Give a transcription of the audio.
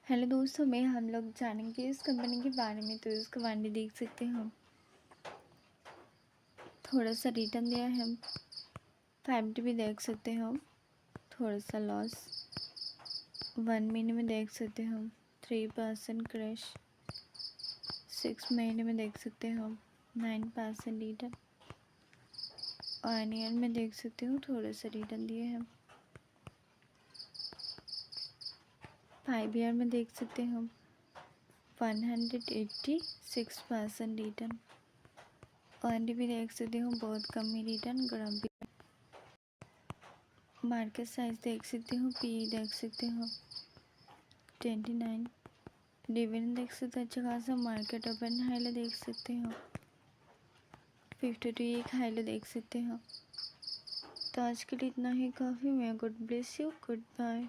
Hello दोस्तों, में हम लोग जानेंगे इस कंपनी के बारे में। तो इसका वारंटी देख सकते हैं हम, थोड़ा सा रिटर्न दिया है हम। 5 भी देख सकते हैं हम, थोड़ा सा लॉस। 1 महीने में देख सकते हैं हम 3% क्रैश। 6 महीने में देख सकते हैं हम 9% रिटर्न। 1 ईयर में देख सकते हो थोड़ा सा रिटर्न दिए हम। 5 ईयर में देख सकते हैं हम 186% रिटर्न। वारंटी भी देख सकते हो बहुत कम ही रिटर्न। ग्राम मार्केट साइज देख सकते हो। पी देख सकते हो 29। डिविडेंड देख सकते हो अच्छा खासा। मार्केट ओपन हाई लो देख सकते हो 52 एक हाई लो देख सकते हो। तो आज के लिए इतना ही काफ़ी। मैं God bless you, good bye.